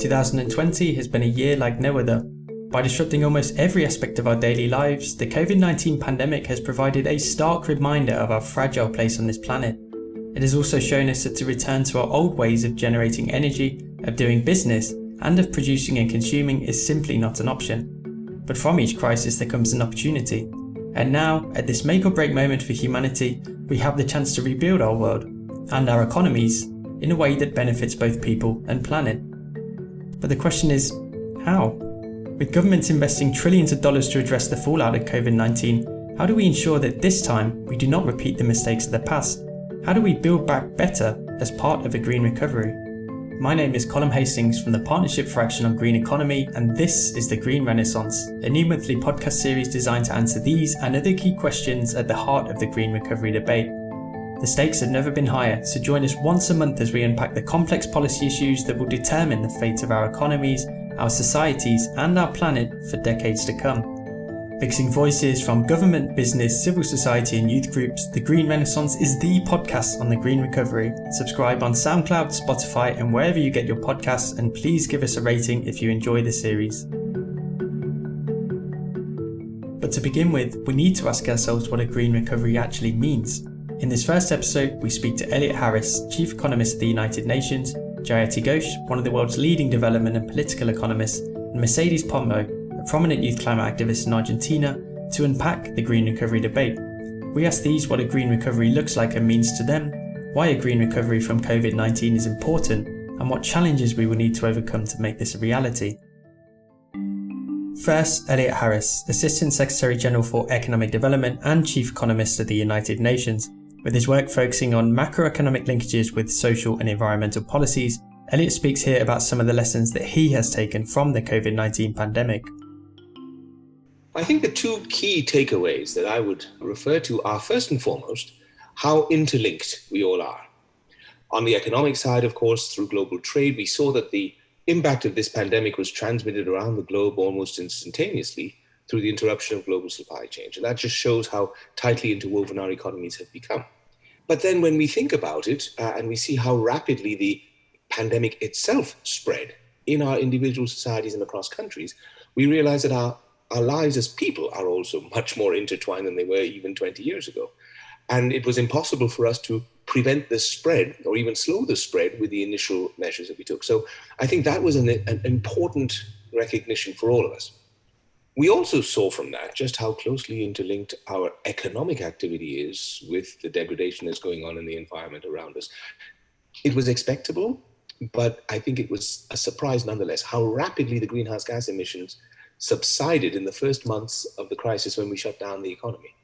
2020 has been a year like no other. By disrupting almost every aspect of our daily lives, the COVID-19 pandemic has provided a stark reminder of our fragile place on this planet. It has also shown us that to return to our old ways of generating energy, of doing business, and of producing and consuming is simply not an option. But from each crisis there comes an opportunity. And now, at this make or break moment for humanity, we have the chance to rebuild our world and our economies in a way that benefits both people and planet. But the question is, how? With governments investing trillions of dollars to address the fallout of COVID-19, how do we ensure that this time we do not repeat the mistakes of the past? How do we build back better as part of a green recovery? My name is Colm Hastings from the Partnership for Action on Green Economy, and this is The Green Renaissance, a new monthly podcast series designed to answer these and other key questions at the heart of the green recovery debate. The stakes have never been higher, so join us once a month as we unpack the complex policy issues that will determine the fate of our economies, our societies, and our planet for decades to come. Mixing voices from government, business, civil society, and youth groups, The Green Renaissance is the podcast on the green recovery. Subscribe on SoundCloud, Spotify, and wherever you get your podcasts, and please give us a rating if you enjoy the series. But to begin with, we need to ask ourselves what a green recovery actually means. In this first episode, we speak to Elliott Harris, Chief Economist at the United Nations, Jayati Ghosh, one of the world's leading development and political economists, and Mercedes Pombo, a prominent youth climate activist in Argentina, to unpack the green recovery debate. We ask these what a green recovery looks like and means to them, why a green recovery from COVID-19 is important, and what challenges we will need to overcome to make this a reality. First, Elliott Harris, Assistant Secretary General for Economic Development and Chief Economist at the United Nations. With his work focusing on macroeconomic linkages with social and environmental policies, Elliott speaks here about some of the lessons that he has taken from the COVID-19 pandemic. I think the two key takeaways that I would refer to are, first and foremost, how interlinked we all are. On the economic side, of course, through global trade, we saw that the impact of this pandemic was transmitted around the globe almost instantaneously through the interruption of global supply chains. And that just shows how tightly interwoven our economies have become. But then when we think about it and we see how rapidly the pandemic itself spread in our individual societies and across countries, we realize that our lives as people are also much more intertwined than they were even 20 years ago. And it was impossible for us to prevent this spread or even slow the spread with the initial measures that we took. So I think that was an important recognition for all of us. We also saw from that just how closely interlinked our economic activity is with the degradation that's going on in the environment around us. It was expectable, but I think it was a surprise nonetheless how rapidly the greenhouse gas emissions subsided in the first months of the crisis when we shut down the economy.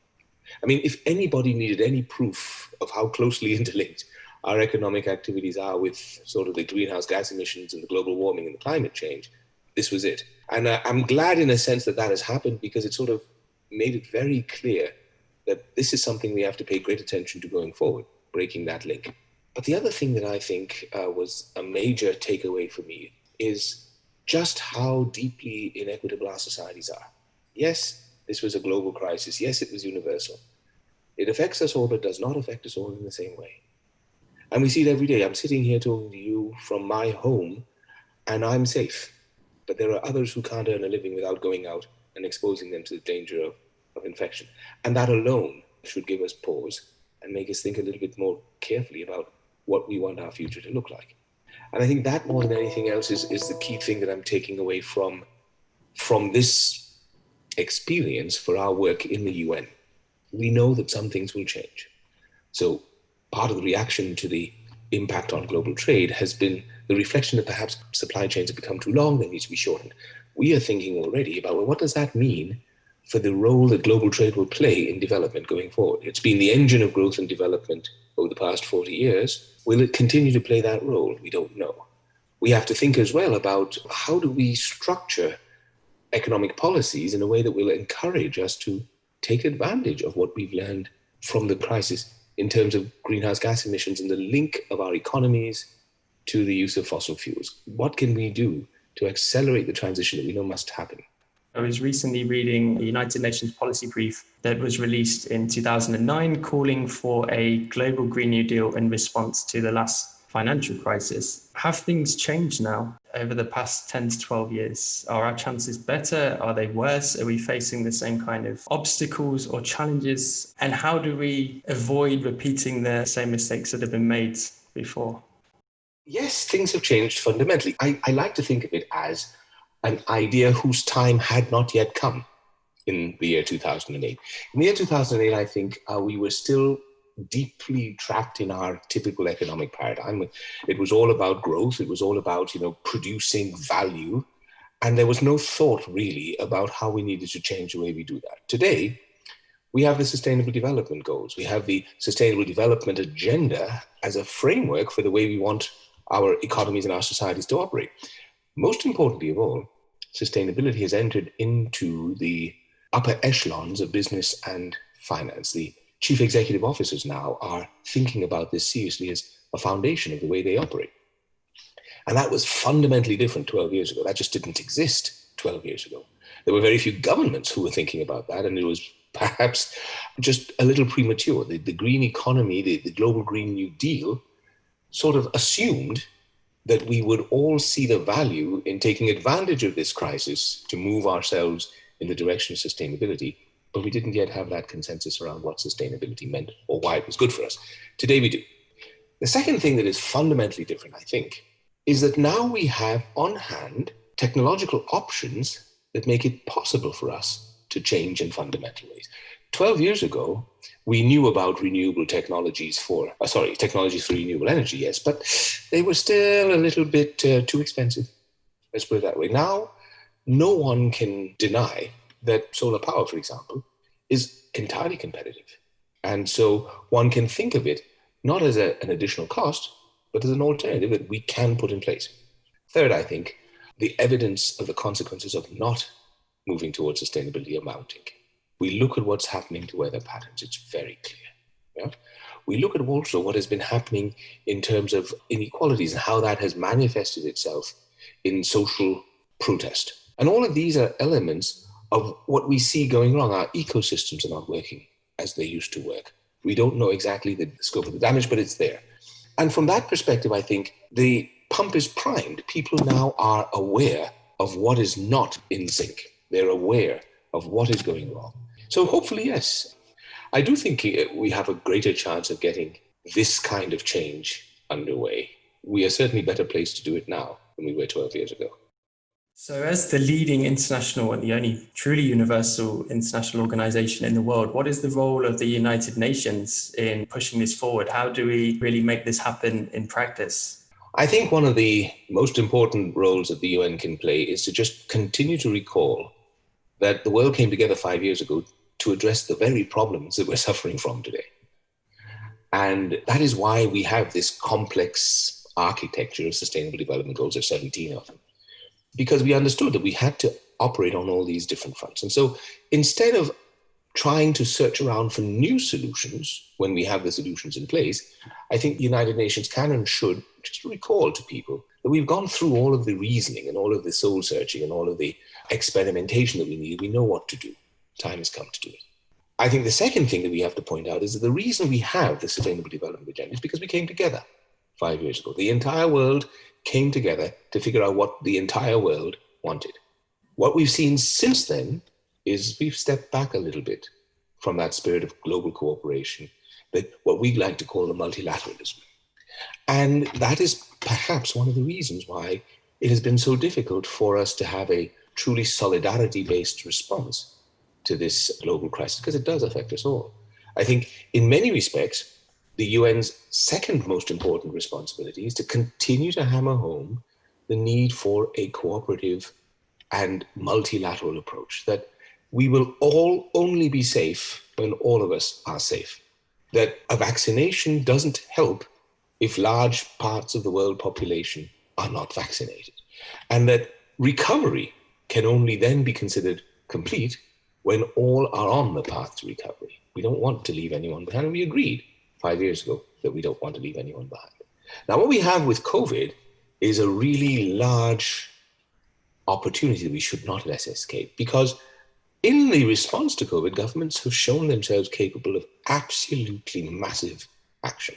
I mean, if anybody needed any proof of how closely interlinked our economic activities are with sort of the greenhouse gas emissions and the global warming and the climate change, this was it. And I'm glad in a sense that that has happened, because it sort of made it very clear that this is something we have to pay great attention to going forward, breaking that link. But the other thing that I think was a major takeaway for me is just how deeply inequitable our societies are. Yes, this was a global crisis. Yes, it was universal. It affects us all, but does not affect us all in the same way. And we see it every day. I'm sitting here talking to you from my home, and I'm safe. But there are others who can't earn a living without going out and exposing them to the danger of infection. And that alone should give us pause and make us think a little bit more carefully about what we want our future to look like. And I think that more than anything else is the key thing that I'm taking away from this experience for our work in the UN. We know that some things will change. So part of the reaction to the impact on global trade has been the reflection that perhaps supply chains have become too long, they need to be shortened. We are thinking already about, well, what does that mean for the role that global trade will play in development going forward? It's been the engine of growth and development over the past 40 years. Will it continue to play that role? We don't know. We have to think as well about how do we structure economic policies in a way that will encourage us to take advantage of what we've learned from the crisis in terms of greenhouse gas emissions and the link of our economies to the use of fossil fuels. What can we do to accelerate the transition that we know must happen? I was recently reading a United Nations policy brief that was released in 2009 calling for a global Green New Deal in response to the last financial crisis. Have things changed now over the past 10 to 12 years? Are our chances better? Are they worse? Are we facing the same kind of obstacles or challenges? And how do we avoid repeating the same mistakes that have been made before? Yes, things have changed fundamentally. I like to think of it as an idea whose time had not yet come in the year 2008. In the year 2008, I think we were still deeply trapped in our typical economic paradigm. It was all about growth. It was all about, producing value. And there was no thought really about how we needed to change the way we do that. Today, we have the Sustainable Development Goals. We have the Sustainable Development Agenda as a framework for the way we want our economies and our societies to operate. Most importantly of all, sustainability has entered into the upper echelons of business and finance. The chief executive officers now are thinking about this seriously as a foundation of the way they operate. And that was fundamentally different 12 years ago. That just didn't exist 12 years ago. There were very few governments who were thinking about that, and it was perhaps just a little premature. The green economy, the global Green New Deal, sort of assumed that we would all see the value in taking advantage of this crisis to move ourselves in the direction of sustainability, but we didn't yet have that consensus around what sustainability meant or why it was good for us. Today we do. The second thing that is fundamentally different, I think, is that now we have on hand technological options that make it possible for us to change in fundamental ways. 12 years ago, we knew about renewable technologies for renewable energy, yes, but they were still a little bit too expensive. Let's put it that way. Now, no one can deny that solar power, for example, is entirely competitive. And so one can think of it not as an additional cost, but as an alternative that we can put in place. Third, I think, the evidence of the consequences of not moving towards sustainability are mounting. We look at what's happening to weather patterns. It's very clear. Yeah? We look at also what has been happening in terms of inequalities and how that has manifested itself in social protest. And all of these are elements of what we see going wrong. Our ecosystems are not working as they used to work. We don't know exactly the scope of the damage, but it's there. And from that perspective, I think the pump is primed. People now are aware of what is not in sync. They're aware of what is going wrong. So hopefully, yes, I do think we have a greater chance of getting this kind of change underway. We are certainly better placed to do it now than we were 12 years ago. So as the leading international and the only truly universal international organization in the world, what is the role of the United Nations in pushing this forward? How do we really make this happen in practice? I think one of the most important roles that the UN can play is to just continue to recall that the world came together 5 years ago to address the very problems that we're suffering from today. And that is why we have this complex architecture of sustainable development goals. There's 17 of them, because we understood that we had to operate on all these different fronts. And so instead of trying to search around for new solutions when we have the solutions in place, I think the United Nations can and should just recall to people that we've gone through all of the reasoning and all of the soul searching and all of the experimentation that we need. We know what to do. Time has come to do it. I think the second thing that we have to point out is that the reason we have the Sustainable Development Agenda is because we came together 5 years ago. The entire world came together to figure out what the entire world wanted. What we've seen since then is we've stepped back a little bit from that spirit of global cooperation, that what we like to call the multilateralism. And that is perhaps one of the reasons why it has been so difficult for us to have a truly solidarity-based response to this global crisis, because it does affect us all. I think in many respects, the UN's second most important responsibility is to continue to hammer home the need for a cooperative and multilateral approach, that we will all only be safe when all of us are safe, that a vaccination doesn't help if large parts of the world population are not vaccinated, and that recovery can only then be considered complete when all are on the path to recovery. We don't want to leave anyone behind, and we agreed 5 years ago that we don't want to leave anyone behind. Now, what we have with COVID is a really large opportunity that we should not let escape, because in the response to COVID, governments have shown themselves capable of absolutely massive action.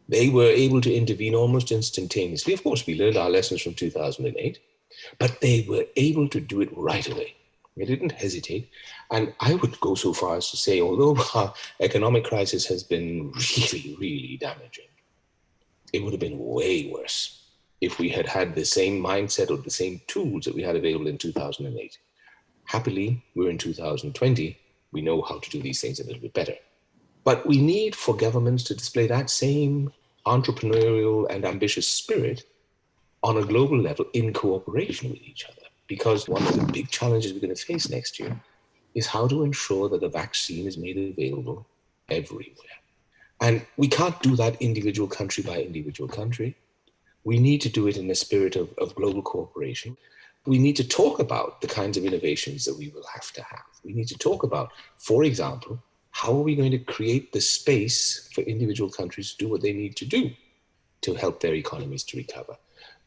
They were able to intervene almost instantaneously. Of course, we learned our lessons from 2008, but they were able to do it right away. They didn't hesitate. And I would go so far as to say, although our economic crisis has been really, really damaging, it would have been way worse if we had had the same mindset or the same tools that we had available in 2008. Happily, we're in 2020. We know how to do these things a little bit better. But we need for governments to display that same entrepreneurial and ambitious spirit on a global level in cooperation with each other. Because one of the big challenges we're going to face next year is how to ensure that the vaccine is made available everywhere. And we can't do that individual country by individual country. We need to do it in the spirit of global cooperation. We need to talk about the kinds of innovations that we will have to have. We need to talk about, for example, how are we going to create the space for individual countries to do what they need to do to help their economies to recover,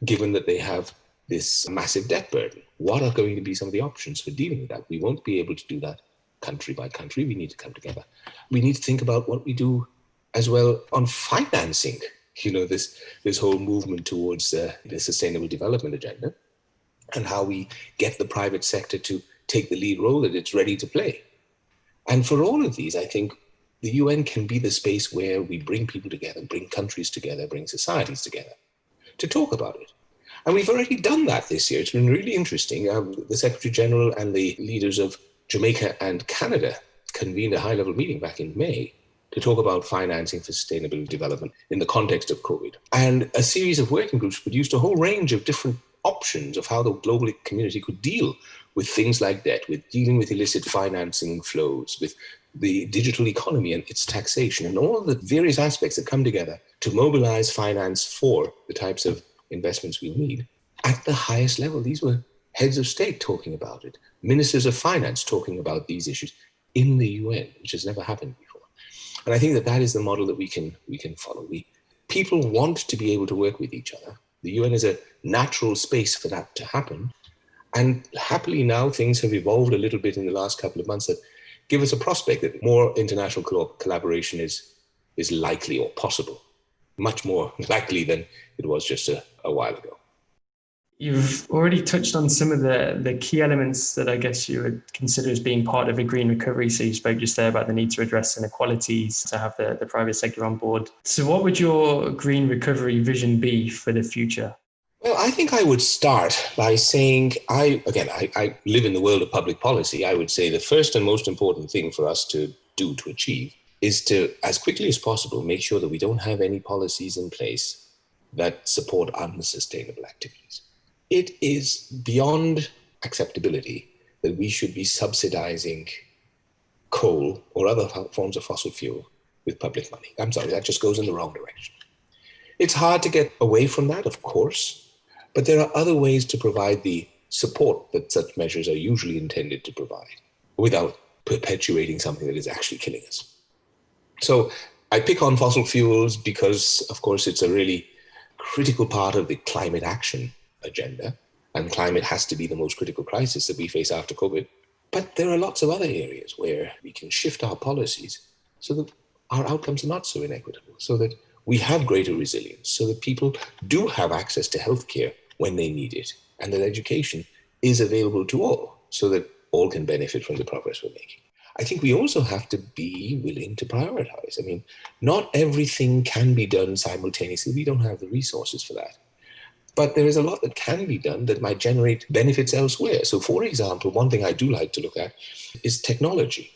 given that they have this massive debt burden? What are going to be some of the options for dealing with that? We won't be able to do that country by country. We need to come together. We need to think about what we do as well on financing, this whole movement towards the sustainable development agenda, and how we get the private sector to take the lead role that it's ready to play. And for all of these, I think the UN can be the space where we bring people together, bring countries together, bring societies together to talk about it. And we've already done that this year. It's been really interesting. The Secretary General and the leaders of Jamaica and Canada convened a high-level meeting back in May to talk about financing for sustainable development in the context of COVID. And a series of working groups produced a whole range of different options of how the global community could deal with things like debt, with dealing with illicit financing flows, with the digital economy and its taxation, and all the various aspects that come together to mobilize finance for the types of investments we need at the highest level. These were heads of state talking about it, ministers of finance talking about these issues in the UN, which has never happened before. And I think that is the model that we can follow. People want to be able to work with each other. The UN is a natural space for that to happen. And happily now things have evolved a little bit in the last couple of months that give us a prospect that more international collaboration is likely or possible, much more likely than it was just a while ago. You've already touched on some of the key elements that I guess you would consider as being part of a green recovery. So you spoke just there about the need to address inequalities, to have the private sector on board. So what would your green recovery vision be for the future? Well, I think I would start by saying, I live in the world of public policy. I would say the first and most important thing for us to do, to achieve, is to, as quickly as possible, make sure that we don't have any policies in place that support unsustainable activities. It is beyond acceptability that we should be subsidizing coal or other forms of fossil fuel with public money. I'm sorry, that just goes in the wrong direction. It's hard to get away from that, of course, but there are other ways to provide the support that such measures are usually intended to provide without perpetuating something that is actually killing us. So I pick on fossil fuels because, of course, it's a really critical part of the climate action agenda, and climate has to be the most critical crisis that we face after COVID. But there are lots of other areas where we can shift our policies so that our outcomes are not so inequitable, so that we have greater resilience, so that people do have access to healthcare when they need it, and that education is available to all, so that all can benefit from the progress we're making. I think we also have to be willing to prioritize. I mean, not everything can be done simultaneously. We don't have the resources for that. But there is a lot that can be done that might generate benefits elsewhere. So, for example, one thing I do like to look at is technology.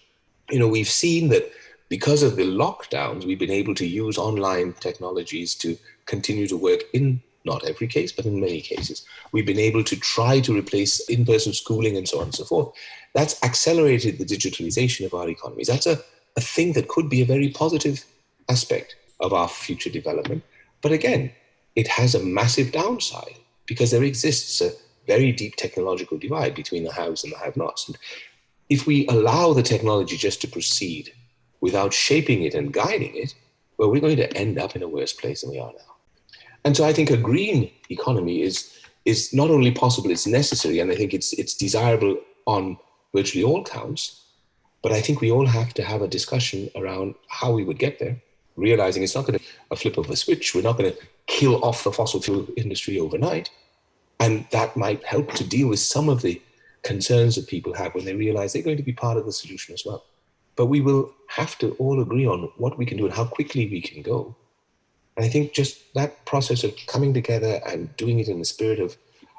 We've seen that because of the lockdowns, we've been able to use online technologies to continue to work in not every case, but in many cases. We've been able to try to replace in-person schooling and so on and so forth. That's accelerated the digitalization of our economies. That's a thing that could be a very positive aspect of our future development. But again, it has a massive downside because there exists a very deep technological divide between the haves and the have-nots. And if we allow the technology just to proceed without shaping it and guiding it, well, we're going to end up in a worse place than we are now. And so I think a green economy is not only possible, it's necessary, and I think it's desirable on virtually all counts, but I think we all have to have a discussion around how we would get there realizing it's not going to be a flip of a switch. We're not going to kill off the fossil fuel industry overnight. And that might help to deal with some of the concerns that people have when they realize they're going to be part of the solution as well. But we will have to all agree on what we can do and how quickly we can go. And I think just that process of coming together and doing it in the spirit of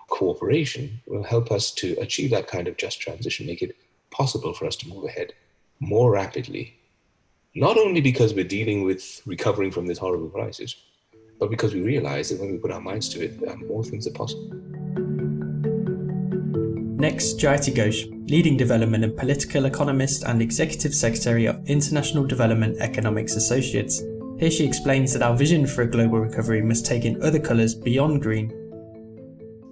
cooperation will help us to achieve that kind of just transition, make it possible for us to move ahead more rapidly, not only because we're dealing with recovering from this horrible crisis, but because we realize that when we put our minds to it, more things are possible. Next, Jayati Ghosh, leading development and political economist and executive secretary of International Development Economics Associates. Here she explains that our vision for a global recovery must take in other colours beyond green.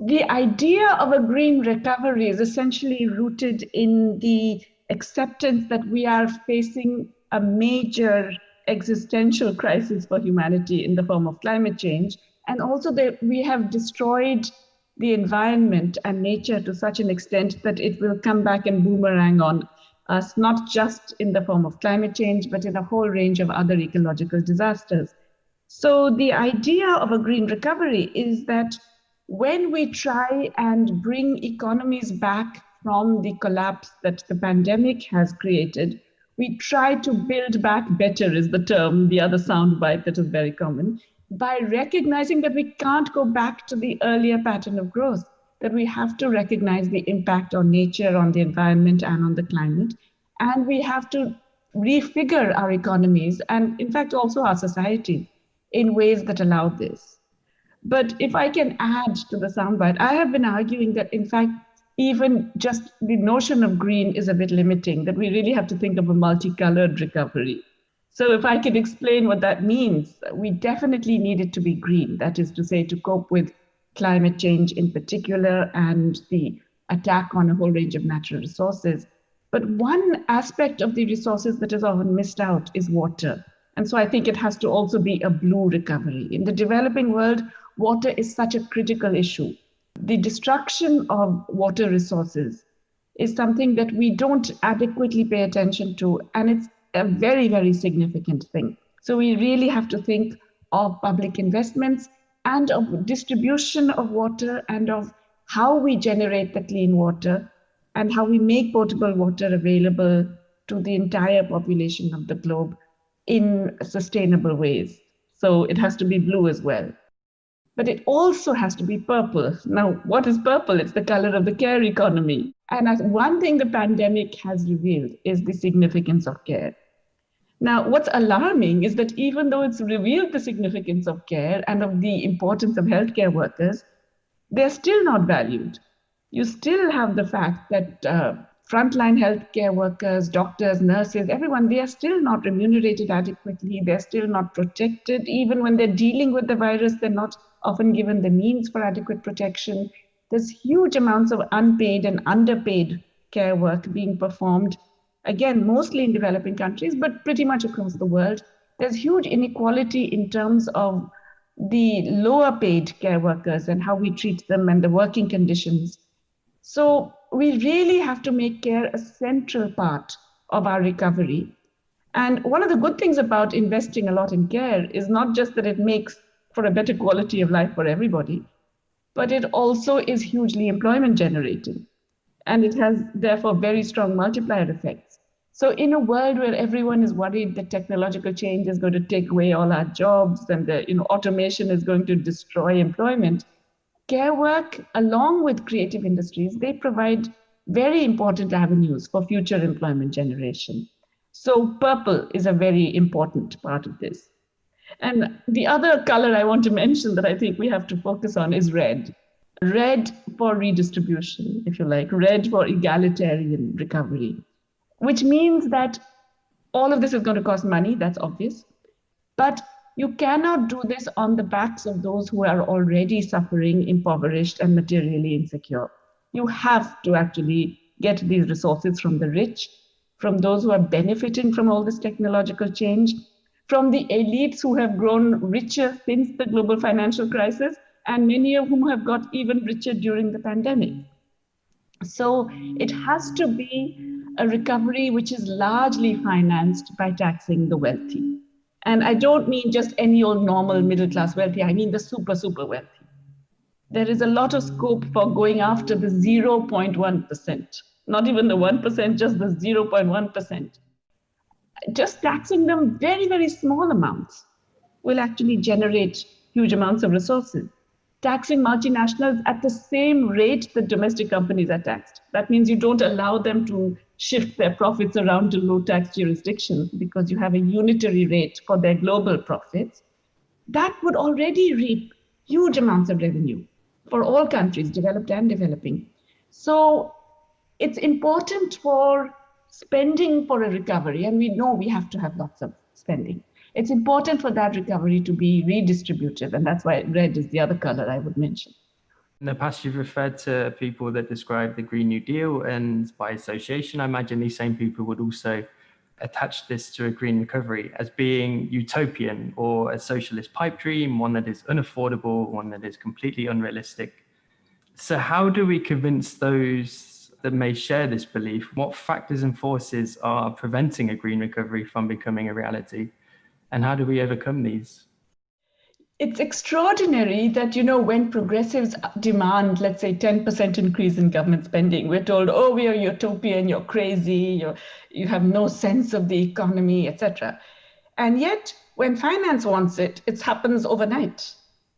The idea of a green recovery is essentially rooted in the acceptance that we are facing a major existential crisis for humanity in the form of climate change, and also that we have destroyed the environment and nature to such an extent that it will come back and boomerang on us, not just in the form of climate change, but in a whole range of other ecological disasters. So the idea of a green recovery is that when we try and bring economies back from the collapse that the pandemic has created, we try to build back better is the term, the other soundbite that is very common, by recognizing that we can't go back to the earlier pattern of growth, that we have to recognize the impact on nature, on the environment, and on the climate. And we have to refigure our economies and, in fact, also our society in ways that allow this. But if I can add to the soundbite, I have been arguing that, in fact, even just the notion of green is a bit limiting, that we really have to think of a multicolored recovery. So if I can explain what that means, we definitely need it to be green. That is to say, to cope with climate change in particular and the attack on a whole range of natural resources. But one aspect of the resources that is often missed out is water. And so I think it has to also be a blue recovery. In the developing world, water is such a critical issue. The destruction of water resources is something that we don't adequately pay attention to, and it's a very, very significant thing. So we really have to think of public investments and of distribution of water and of how we generate the clean water and how we make potable water available to the entire population of the globe in sustainable ways. So it has to be blue as well. But it also has to be purple. Now, what is purple? It's the color of the care economy. And one thing the pandemic has revealed is the significance of care. Now, what's alarming is that even though it's revealed the significance of care and of the importance of healthcare workers, they're still not valued. You still have the fact that frontline healthcare workers, doctors, nurses, everyone, they are still not remunerated adequately. They're still not protected. Even when they're dealing with the virus, they're not often given the means for adequate protection. There's huge amounts of unpaid and underpaid care work being performed, again, mostly in developing countries, but pretty much across the world. There's huge inequality in terms of the lower paid care workers and how we treat them and the working conditions. So we really have to make care a central part of our recovery. And one of the good things about investing a lot in care is not just that it makes for a better quality of life for everybody, but it also is hugely employment generating. And it has therefore very strong multiplier effects. So in a world where everyone is worried that technological change is going to take away all our jobs and automation is going to destroy employment, care work, along with creative industries, they provide very important avenues for future employment generation. So purple is a very important part of this. And the other color I want to mention that I think we have to focus on is red. Red for redistribution, if you like, red for egalitarian recovery, which means that all of this is going to cost money, that's obvious. But you cannot do this on the backs of those who are already suffering, impoverished, and materially insecure. You have to actually get these resources from the rich, from those who are benefiting from all this technological change, from the elites who have grown richer since the global financial crisis, and many of whom have got even richer during the pandemic. So it has to be a recovery which is largely financed by taxing the wealthy. And I don't mean just any old normal middle class wealthy. I mean the super, super wealthy. There is a lot of scope for going after the 0.1%, not even the 1%, just the 0.1%. Just taxing them very, very small amounts will actually generate huge amounts of resources. Taxing multinationals at the same rate that domestic companies are taxed. That means you don't allow them to shift their profits around to low tax jurisdictions because you have a unitary rate for their global profits. That would already reap huge amounts of revenue for all countries, developed and developing. So it's important for spending for a recovery, and we know we have to have lots of spending. It's important for that recovery to be redistributive, and that's why red is the other color I would mention. In the past, you've referred to people that describe the Green New Deal, and by association, I imagine these same people would also attach this to a green recovery as being utopian or a socialist pipe dream, one that is unaffordable, one that is completely unrealistic. So how do we convince those that may share this belief? What factors and forces are preventing a green recovery from becoming a reality? And how do we overcome these? It's extraordinary that, when progressives demand, let's say, 10% increase in government spending, we're told, oh, we are utopian, you're crazy, you have no sense of the economy, etc. And yet, when finance wants it, it happens overnight.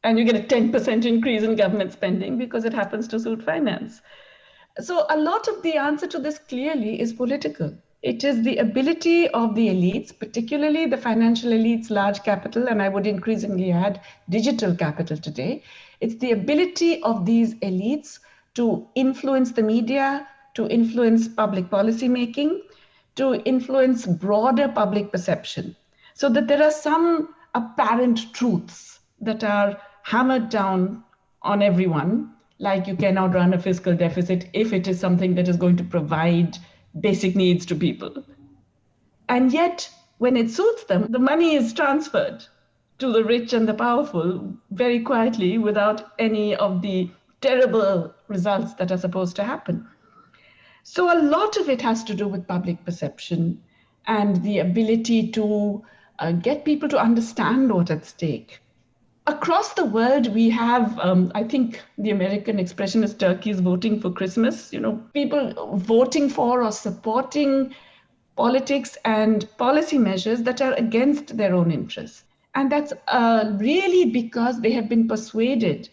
And you get a 10% increase in government spending because it happens to suit finance. So a lot of the answer to this clearly is political. It is the ability of the elites, particularly the financial elites, large capital, and I would increasingly add digital capital today. It's the ability of these elites to influence the media, to influence public policy making, to influence broader public perception, so that there are some apparent truths that are hammered down on everyone, like you cannot run a fiscal deficit if it is something that is going to provide basic needs to people. And yet, when it suits them, the money is transferred to the rich and the powerful very quietly without any of the terrible results that are supposed to happen. So a lot of it has to do with public perception and the ability to get people to understand what's at stake. Across the world, we have, I think the American expression is turkeys voting for Christmas, people voting for or supporting politics and policy measures that are against their own interests. And that's really because they have been persuaded,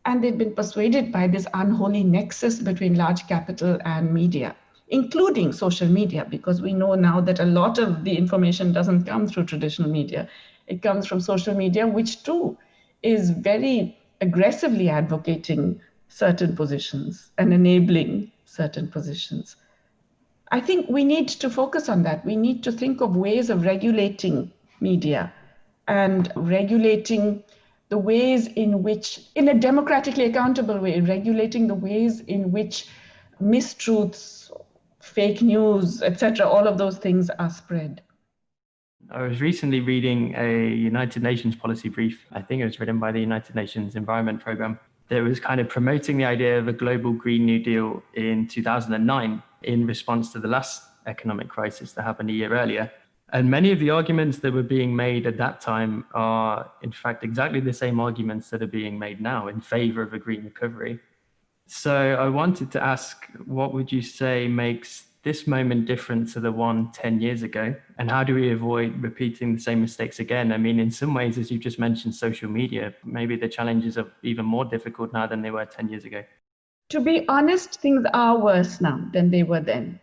and they've been persuaded by this unholy nexus between large capital and media, including social media, because we know now that a lot of the information doesn't come through traditional media. It comes from social media, which too is very aggressively advocating certain positions and enabling certain positions. I think we need to focus on that. We need to think of ways of regulating media and regulating the ways in which, in a democratically accountable way, regulating the ways in which mistruths, fake news, etc., all of those things are spread. I was recently reading a United Nations policy brief. I think it was written by the United Nations Environment Programme. That was kind of promoting the idea of a global Green New Deal in 2009 in response to the last economic crisis that happened a year earlier. And many of the arguments that were being made at that time are, in fact, exactly the same arguments that are being made now in favor of a green recovery. So I wanted to ask, what would you say makes this moment different to the one 10 years ago? And how do we avoid repeating the same mistakes again? I mean, in some ways, as you just mentioned, social media, maybe the challenges are even more difficult now than they were 10 years ago. To be honest, things are worse now than they were then,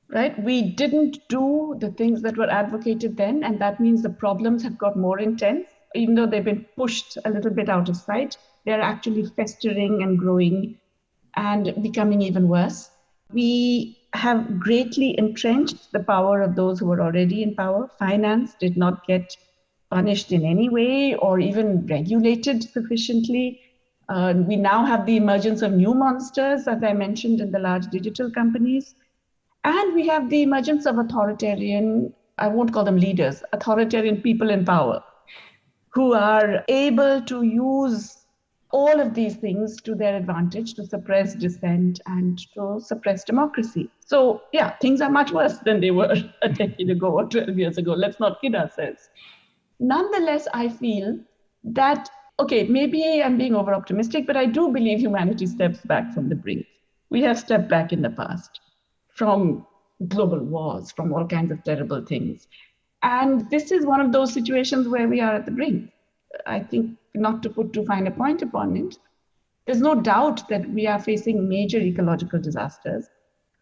right? We didn't do the things that were advocated then, and that means the problems have got more intense. Even though they've been pushed a little bit out of sight, they're actually festering and growing and becoming even worse. We have greatly entrenched the power of those who were already in power. Finance did not get punished in any way or even regulated sufficiently. We now have the emergence of new monsters, as I mentioned, in the large digital companies. And we have the emergence of authoritarian, I won't call them leaders, authoritarian people in power who are able to use all of these things to their advantage to suppress dissent and to suppress democracy. So yeah, things are much worse than they were a decade ago or 12 years ago. Let's not kid ourselves. Nonetheless, I feel that, okay, maybe I'm being over optimistic, but I do believe humanity steps back from the brink. We have stepped back in the past from global wars, from all kinds of terrible things. And this is one of those situations where we are at the brink. I think, not to put too fine a point upon it, there's no doubt that we are facing major ecological disasters,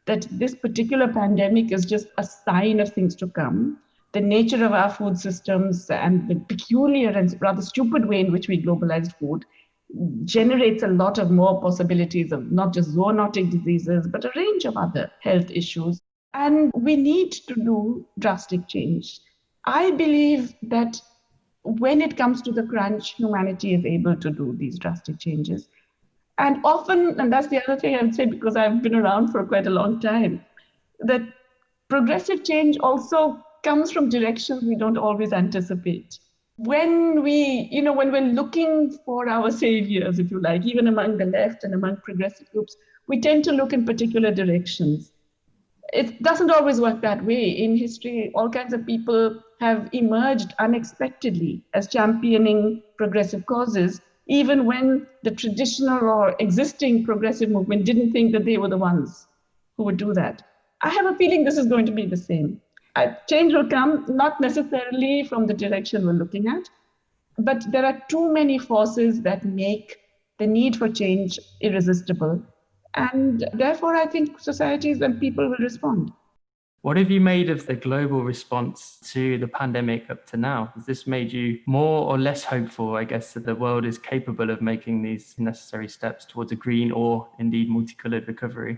that this particular pandemic is just a sign of things to come. The nature of our food systems and the peculiar and rather stupid way in which we globalized food generates a lot of more possibilities of not just zoonotic diseases, but a range of other health issues. And we need to do drastic change. I believe that when it comes to the crunch, humanity is able to do these drastic changes. And often, and that's the other thing I would say, because I've been around for quite a long time, that progressive change also comes from directions we don't always anticipate. When when we're looking for our saviors, if you like, even among the left and among progressive groups, we tend to look in particular directions. It doesn't always work that way. In history, all kinds of people have emerged unexpectedly as championing progressive causes, even when the traditional or existing progressive movement didn't think that they were the ones who would do that. I have a feeling this is going to be the same. Change will come, not necessarily from the direction we're looking at, but there are too many forces that make the need for change irresistible. And therefore, I think societies and people will respond. What have you made of the global response to the pandemic up to now? Has this made you more or less hopeful, I guess, that the world is capable of making these necessary steps towards a green or indeed multicolored recovery?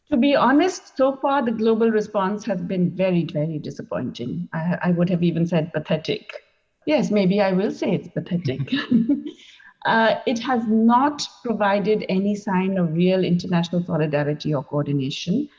To be honest, so far the global response has been very, very disappointing. I would have even said pathetic. Yes, maybe I will say it's pathetic. It has not provided any sign of real international solidarity or coordination.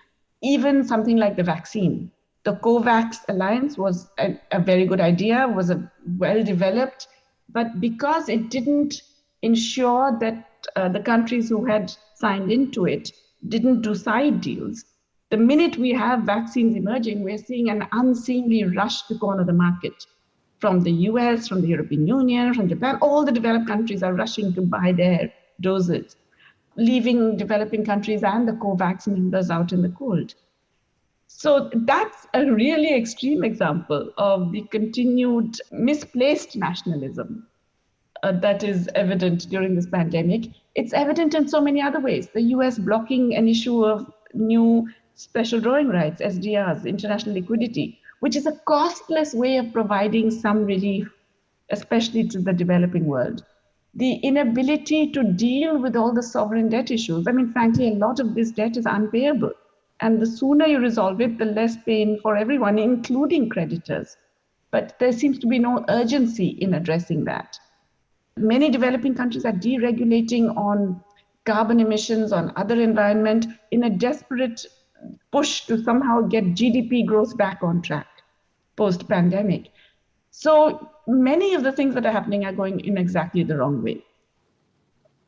Even something like the vaccine. The COVAX alliance was a very good idea, was a well-developed, but because it didn't ensure that the countries who had signed into it didn't do side deals, the minute we have vaccines emerging, we're seeing an unseemly rush to corner the market. From the US, from the European Union, from Japan, all the developed countries are rushing to buy their doses, leaving developing countries and the COVAX members out in the cold. So that's a really extreme example of the continued misplaced nationalism that is evident during this pandemic. It's evident in so many other ways. The US blocking an issue of new special drawing rights, SDRs, international liquidity, which is a costless way of providing some relief, especially to the developing world. The inability to deal with all the sovereign debt issues. I mean, frankly, a lot of this debt is unpayable. And the sooner you resolve it, the less pain for everyone, including creditors. But there seems to be no urgency in addressing that. Many developing countries are deregulating on carbon emissions, on other environment, in a desperate push to somehow get GDP growth back on track post-pandemic. So many of the things that are happening are going in exactly the wrong way.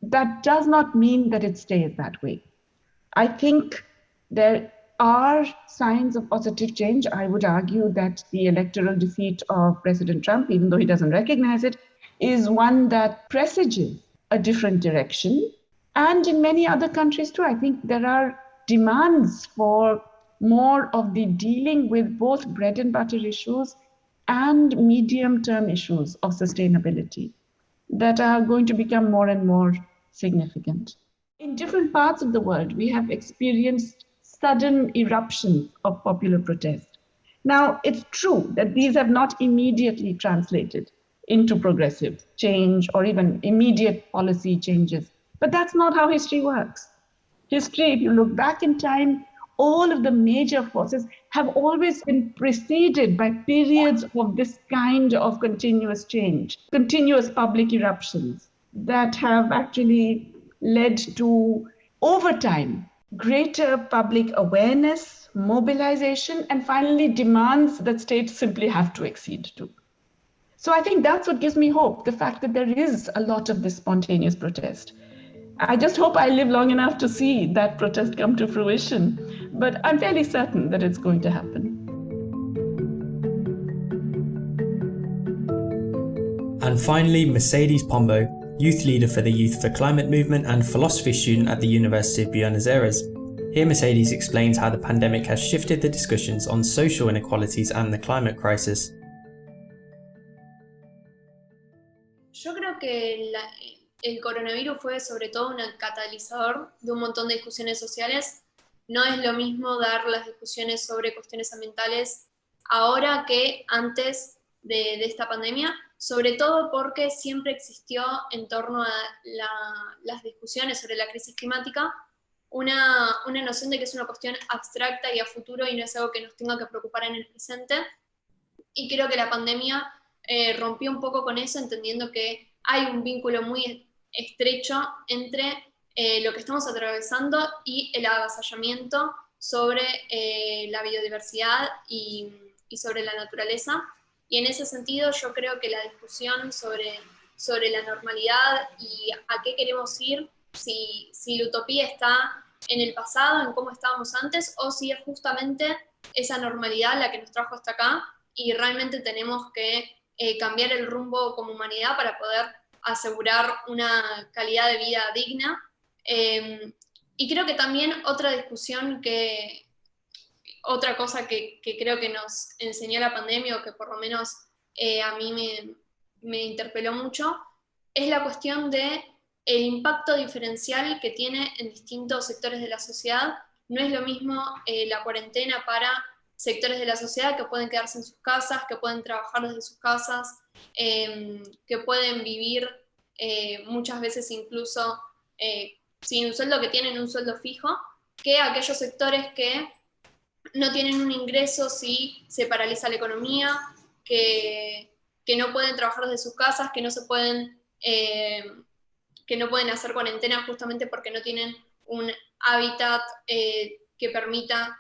That does not mean that it stays that way. I think there are signs of positive change. I would argue that the electoral defeat of President Trump, even though he doesn't recognize it, is one that presages a different direction. And in many other countries too, I think there are demands for more of the dealing with both bread and butter issues and medium-term issues of sustainability that are going to become more and more significant. In different parts of the world, we have experienced sudden eruptions of popular protest. Now, it's true that these have not immediately translated into progressive change or even immediate policy changes, but that's not how history works. History, if you look back in time, all of the major forces have always been preceded by periods of this kind of continuous change, continuous public eruptions that have actually led to, over time, greater public awareness, mobilization, and finally demands that states simply have to accede to. So I think that's what gives me hope, the fact that there is a lot of this spontaneous protest. I just hope I live long enough to see that protest come to fruition, but I'm fairly certain that it's going to happen. And finally, Mercedes Pombo, youth leader for the Youth for Climate movement and philosophy student at the University of Buenos Aires. Here Mercedes explains how the pandemic has shifted the discussions on social inequalities and the climate crisis. Yo creo que el coronavirus fue sobre todo un catalizador de un montón de discusiones sociales. No es lo mismo dar las discusiones sobre cuestiones ambientales ahora que antes de esta pandemia, sobre todo porque siempre existió en torno a las discusiones sobre la crisis climática una noción de que es una cuestión abstracta y a futuro y no es algo que nos tenga que preocupar en el presente. Y creo que la pandemia rompió un poco con eso, entendiendo que hay un vínculo muy estrecho entre lo que estamos atravesando y el avasallamiento sobre la biodiversidad y sobre la naturaleza. Y en ese sentido yo creo que la discusión sobre la normalidad y a qué queremos ir, si la utopía está en el pasado, en cómo estábamos antes, o si es justamente esa normalidad la que nos trajo hasta acá y realmente tenemos que cambiar el rumbo como humanidad para poder asegurar una calidad de vida digna. Y creo que también otra discusión otra cosa que creo que nos enseñó la pandemia, o que por lo menos a mí me interpeló mucho, es la cuestión de el impacto diferencial que tiene en distintos sectores de la sociedad. No es lo mismo la cuarentena para sectores de la sociedad que pueden quedarse en sus casas, que pueden trabajar desde sus casas, que pueden vivir muchas veces incluso sin un sueldo, que tienen un sueldo fijo, que aquellos sectores que no tienen un ingreso si se paraliza la economía, que no pueden trabajar desde sus casas, que no pueden hacer cuarentena justamente porque no tienen un hábitat que permita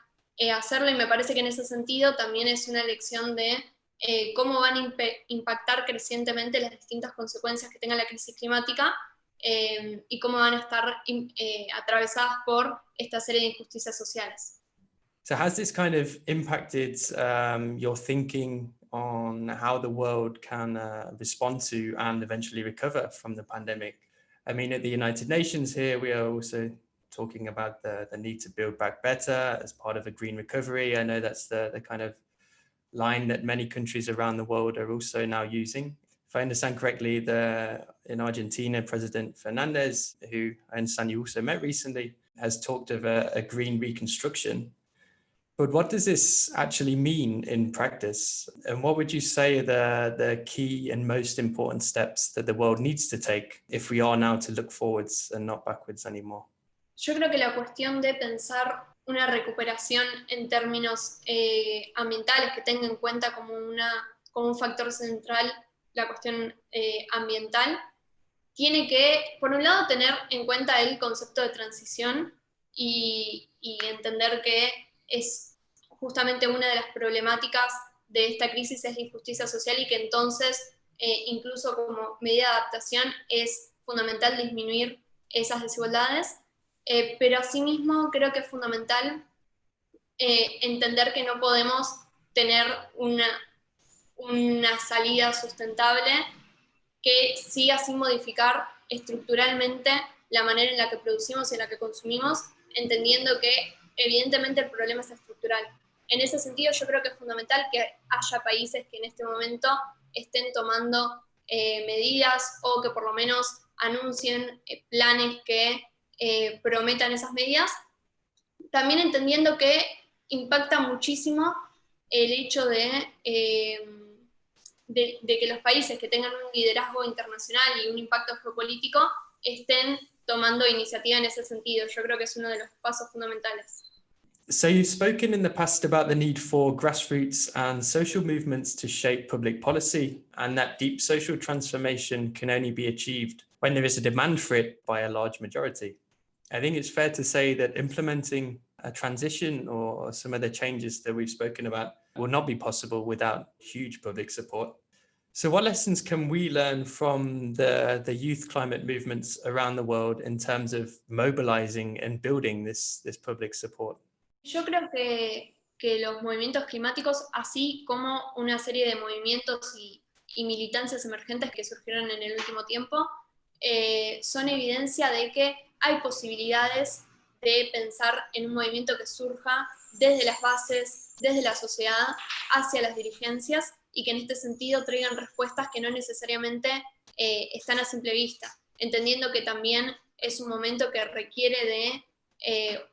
hacerlo. Y me parece que en ese sentido también es una lección de cómo van a impactar crecientemente las distintas consecuencias que tenga la crisis climática y cómo van a estar atravesadas por esta serie de injusticias sociales. So has this kind of impacted your thinking on how the world can respond to and eventually recover from the pandemic? I mean, at the United Nations here, we are also talking about the need to build back better as part of a green recovery. I know that's the kind of line that many countries around the world are also now using. If I understand correctly, in Argentina, President Fernandez, who I understand you also met recently, has talked of a green reconstruction. But what does this actually mean in practice? And what would you say are the key and most important steps that the world needs to take if we are now to look forwards and not backwards anymore? Yo creo que la cuestión de pensar una recuperación en términos ambientales, que tenga en cuenta como un factor central la cuestión ambiental, tiene que, por un lado, tener en cuenta el concepto de transición y entender que es justamente una de las problemáticas de esta crisis es la injusticia social, y que entonces incluso como medida de adaptación es fundamental disminuir esas desigualdades, pero asimismo creo que es fundamental entender que no podemos tener una salida sustentable que siga sin modificar estructuralmente la manera en la que producimos y en la que consumimos, entendiendo que evidentemente el problema es estructural. En ese sentido yo creo que es fundamental que haya países que en este momento estén tomando medidas, o que por lo menos anuncien planes que prometan esas medidas, también entendiendo que impacta muchísimo el hecho de que los países que tengan un liderazgo internacional y un impacto geopolítico estén tomando iniciativa en ese sentido. Yo creo que es uno de los pasos fundamentales. So you've spoken in the past about the need for grassroots and social movements to shape public policy, and that deep social transformation can only be achieved when there is a demand for it by a large majority. I think it's fair to say that implementing a transition or some of the changes that we've spoken about will not be possible without huge public support. So what lessons can we learn from the youth climate movements around the world in terms of mobilizing and building this public support? Yo creo que los movimientos climáticos, así como una serie de movimientos y y militancias emergentes que surgieron en el último tiempo, son evidencia de que hay posibilidades de pensar en un movimiento que surja desde las bases, desde la sociedad, hacia las dirigencias, y que en este sentido traigan respuestas que no necesariamente están a simple vista, entendiendo que también es un momento que requiere de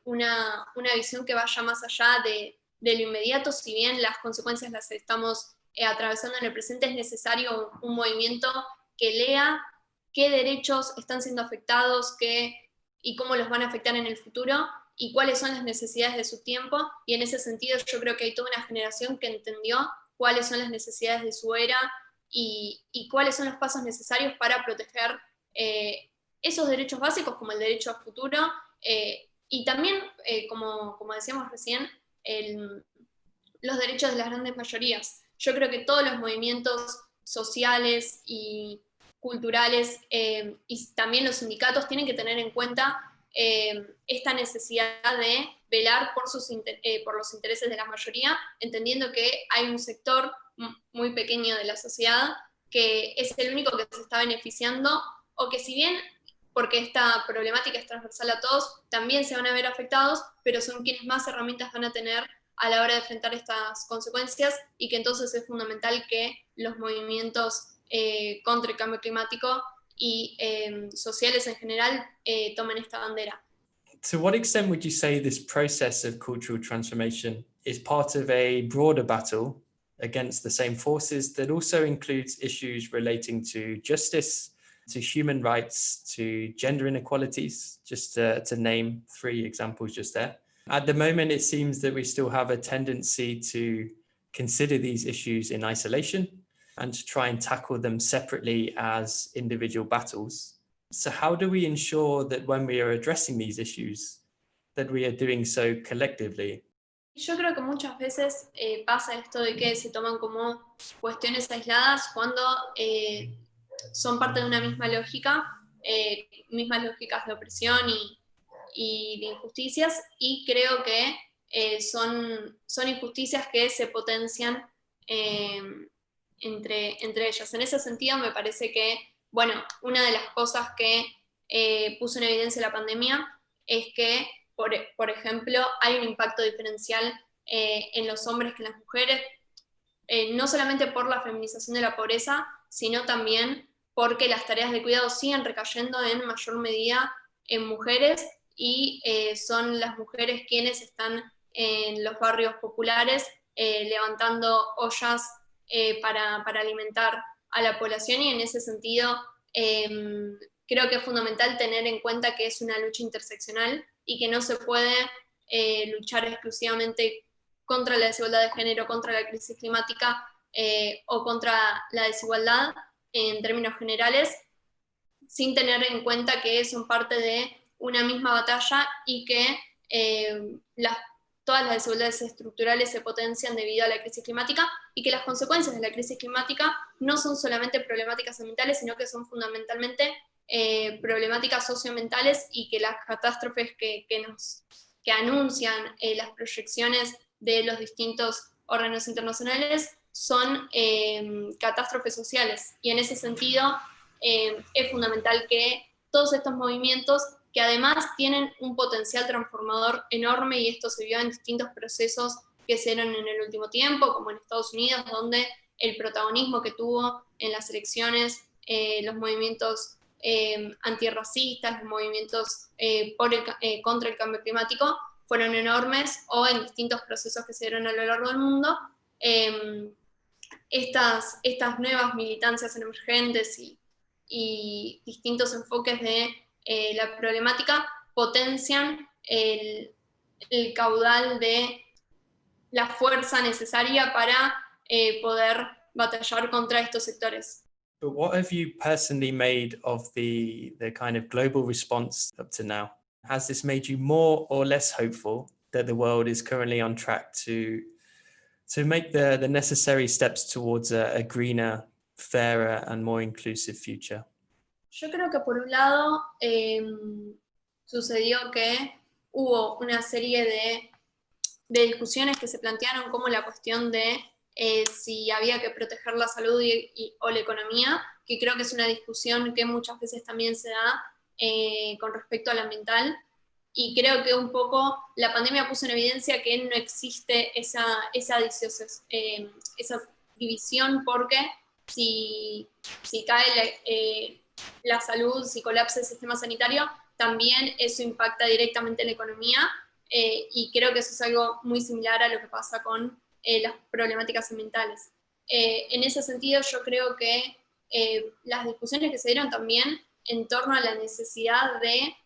una visión que vaya más allá de lo inmediato. Si bien las consecuencias las estamos atravesando en el presente, es necesario un movimiento que lea qué derechos están siendo afectados, y cómo los van a afectar en el futuro, y cuáles son las necesidades de su tiempo, y en ese sentido yo creo que hay toda una generación que entendió cuáles son las necesidades de su era, y cuáles son los pasos necesarios para proteger esos derechos básicos, como el derecho al futuro, y también, como decíamos recién, los derechos de las grandes mayorías. Yo creo que todos los movimientos sociales y culturales, y también los sindicatos, tienen que tener en cuenta esta necesidad de velar por los intereses de la mayoría, entendiendo que hay un sector muy pequeño de la sociedad que es el único que se está beneficiando, o que, si bien, porque esta problemática es transversal a todos, también se van a ver afectados, pero son quienes más herramientas van a tener a la hora de enfrentar estas consecuencias, y que entonces es fundamental que los movimientos contra el cambio climático y sociales en general tomen esta bandera. To what extent would you say this process of cultural transformation is part of a broader battle against the same forces that also includes issues relating to justice, to human rights, to gender inequalities, just to name 3 examples just there? At the moment, it seems that we still have a tendency to consider these issues in isolation and to try and tackle them separately as individual battles. So how do we ensure that when we are addressing these issues, that we are doing so collectively? Yo creo que muchas veces pasa esto de que se toman como cuestiones aisladas cuando son parte de una misma lógica, mismas lógicas de opresión y de injusticias, y creo que son injusticias que se potencian entre ellas. En ese sentido, me parece que, bueno, una de las cosas que puso en evidencia la pandemia es que, por ejemplo, hay un impacto diferencial en los hombres que en las mujeres, no solamente por la feminización de la pobreza, sino también porque las tareas de cuidado siguen recayendo en mayor medida en mujeres, y son las mujeres quienes están en los barrios populares levantando ollas para alimentar a la población, y en ese sentido creo que es fundamental tener en cuenta que es una lucha interseccional y que no se puede luchar exclusivamente contra la desigualdad de género, contra la crisis climática o contra la desigualdad en términos generales, sin tener en cuenta que son parte de una misma batalla, y que todas las desigualdades estructurales se potencian debido a la crisis climática, y que las consecuencias de la crisis climática no son solamente problemáticas ambientales, sino que son fundamentalmente problemáticas socioambientales, y que las catástrofes que anuncian las proyecciones de los distintos órganos internacionales son catástrofes sociales. Y en ese sentido es fundamental que todos estos movimientos, que además tienen un potencial transformador enorme, y esto se vio en distintos procesos que se dieron en el último tiempo, como en Estados Unidos, donde el protagonismo que tuvo en las elecciones los movimientos antirracistas, los movimientos contra el cambio climático, fueron enormes, o en distintos procesos que se dieron a lo largo del mundo. Estas nuevas militancias emergentes y distintos enfoques de la problemática potencian el caudal de la fuerza necesaria para poder batallar contra estos sectores. But what have you personally made of the kind of global response up to now? Has this made you more or less hopeful that the world is currently on track to make the necessary steps towards a greener, fairer and more inclusive future? Yo creo que por un lado sucedió que hubo una serie de discusiones que se plantearon, como la cuestión de si había que proteger la salud o la economía, que creo que es una discusión que muchas veces también se da con respecto al ambiental. Y creo que un poco la pandemia puso en evidencia que no existe esa división, porque si cae la salud, si colapsa el sistema sanitario, también eso impacta directamente en la economía, y creo que eso es algo muy similar a lo que pasa con las problemáticas ambientales. En ese sentido, yo creo que las discusiones que se dieron también en torno a la necesidad de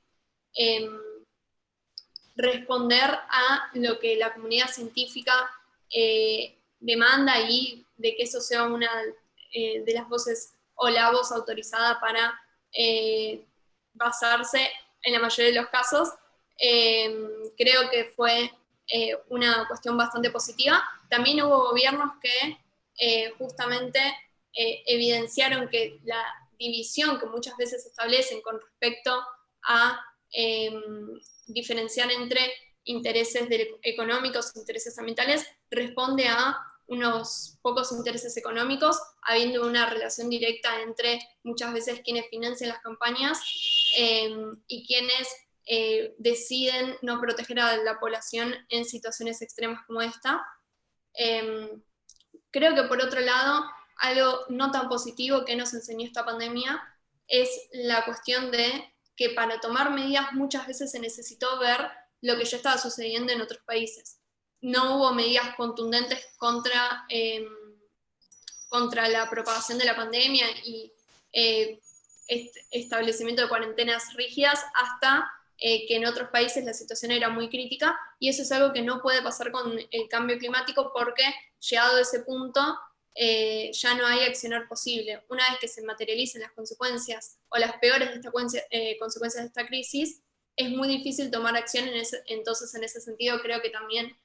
responder a lo que la comunidad científica demanda, y de que eso sea una de las voces o la voz autorizada para basarse en la mayoría de los casos, creo que fue una cuestión bastante positiva. También hubo gobiernos que justamente evidenciaron que la división que muchas veces se establecen con respecto a diferenciar entre intereses económicos e intereses ambientales responde a unos pocos intereses económicos, habiendo una relación directa entre muchas veces quienes financian las campañas y quienes deciden no proteger a la población en situaciones extremas como esta. Creo que por otro lado, algo no tan positivo que nos enseñó esta pandemia es la cuestión de que para tomar medidas muchas veces se necesitó ver lo que ya estaba sucediendo en otros países. No hubo medidas contundentes contra la propagación de la pandemia y establecimiento de cuarentenas rígidas hasta que en otros países la situación era muy crítica, y eso es algo que no puede pasar con el cambio climático, porque llegado a ese punto ya no hay accionar posible. Una vez que se materialicen las consecuencias o las peores consecuencias de esta crisis, es muy difícil tomar acción. Entonces, en ese sentido, creo que también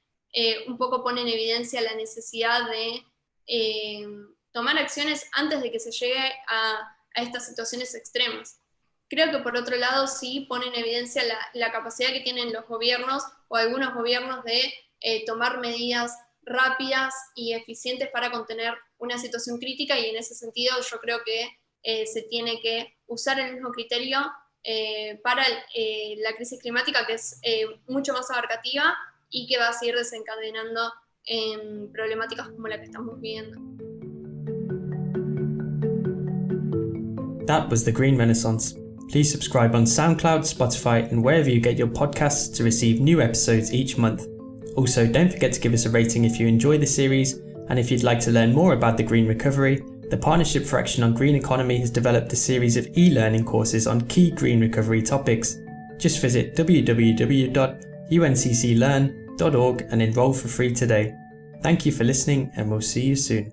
un poco pone en evidencia la necesidad de tomar acciones antes de que se llegue a estas situaciones extremas. Creo que por otro lado sí pone en evidencia la capacidad que tienen los gobiernos o algunos gobiernos de tomar medidas rápidas y eficientes para contener una situación crítica, y en ese sentido yo creo que se tiene que usar el mismo criterio para la crisis climática, que es mucho más abarcativa y que va a seguir desencadenando problemáticas como la que estamos viviendo. That was The Green Renaissance. Please subscribe on SoundCloud, Spotify, and wherever you get your podcasts to receive new episodes each month. Also, don't forget to give us a rating if you enjoy the series, and if you'd like to learn more about the Green Recovery, the Partnership for Action on Green Economy has developed a series of e-learning courses on key green recovery topics. Just visit www.uncclearn.org and enrol for free today. Thank you for listening, and we'll see you soon.